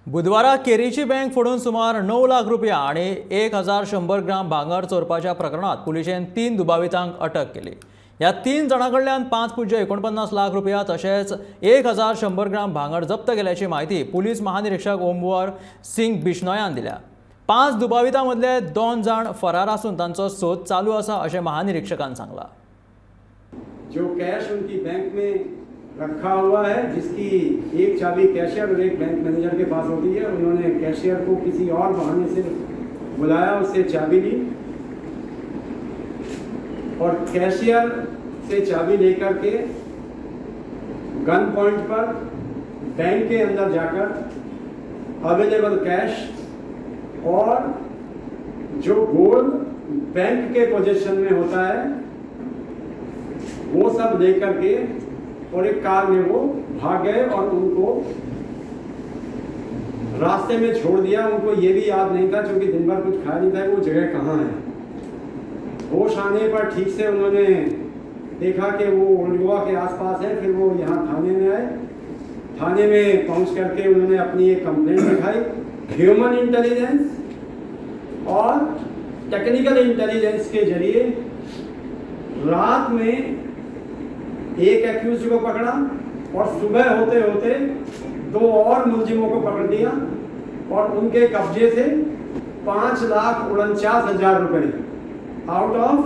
बुधवारा केरीची बँक फोडून सुमार 9 लाख रुपया आणि 1100 ग्राम भांगर चोरपाच्या प्रकरणात पुलिशेन 3 दुबावितांक अटक केली। ह्या 3 जाणांकडल्यान 5.49 लाख रुपया तशेंच 1100 ग्राम भांगर जप्त केल्याची माहिती पुलीस महानिरीक्षक ओमवर सिंग बिश्नोयान दिल्या। 5 दुबावितां मदले 2 जाण फरार असून तांचो सोद चालू आसा अशें महानिरीक्षकान सांगला। जो कैश उनकी बैंक में रखा हुआ है, जिसकी एक चाबी कैशियर और एक बैंक मैनेजर के पास होती है, उन्होंने कैशियर को किसी और बहाने से बुलाया, उससे चाबी ली और कैशियर से चाबी लेकर के गन पॉइंट पर बैंक के अंदर जाकर अवेलेबल कैश और जो गोल्ड बैंक के पोजीशन में होता है वो सब लेकर के और एक कार में वो भाग गए और उनको रास्ते में छोड़ दिया। उनको ये भी याद नहीं था, क्योंकि दिन भर कुछ खाया नहीं था, वो जगह कहाँ है। होश आने पर ठीक से उन्होंने देखा कि वो ओल्ड गोवा के आसपास है। फिर वो यहाँ थाने में आए। थाने में पहुँच करके उन्होंने अपनी एक कंप्लेंट लिखाई। ह्यूमन इंटेलिजेंस और टेक्निकल इंटेलिजेंस के जरिए रात में एक एक्यूज को पकड़ा और सुबह होते होते 2 और मुलजिमों को पकड़ लिया और उनके कब्जे से 5,49,000 रुपए आउट ऑफ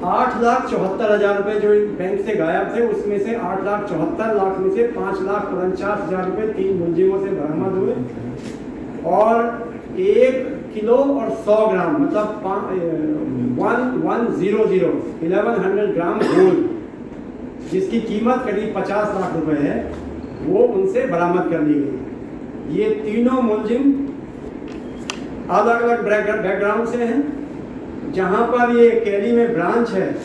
8,74,000 रुपए जो बैंक से गायब थे, उसमें से 8,74,00,000 में से 5,49,000 रुपए 3 मुलजिमों से बरामद हुए और 1 किलो और 100 ग्राम मतलब 1100 ग्राम गोल्ड, जिसकी कीमत करीब 50 लाख रुपए है, वो उनसे बरामद कर ली गई। ये तीनों मुलजिम अलग अलग बैकग्राउंड से हैं। जहां पर ये केरी में ब्रांच है,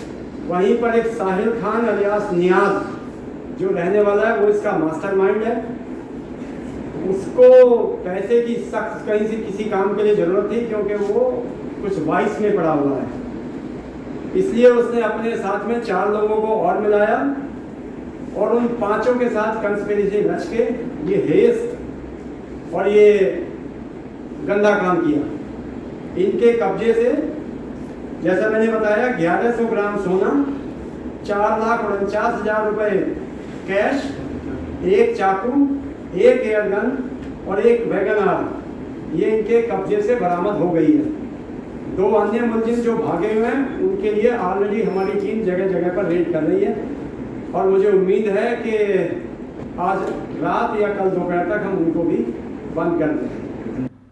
वहीं पर एक साहिल खान अलियास नियाज जो रहने वाला है, वो इसका मास्टरमाइंड है। उसको पैसे की सख्त कहीं से किसी काम के लिए ज़रूरत थी, क्योंकि वो कुछ वाइस में पड़ा हुआ है, इसलिए उसने अपने साथ में 4 लोगों को और मिलाया और उन 5 के साथ कंस्पिरेसी रच के ये हेस्ट और ये गंदा काम किया। इनके कब्जे से, जैसा मैंने बताया, 1100 ग्राम सोना, 4,49,000 रुपए कैश, 1 चाकू, 1 एयरगन और 1 वैगन आर, ये इनके कब्जे से बरामद हो गई है। 2 अन्य मुलजिम जो भागे हुए हैं, उनके लिए ऑलरेडी हमारी टीम जगह जगह पर रेड कर रही है और मुझे उम्मीद है कि आज रात या कल दोपहर तक हम उनको भी बंद कर दें।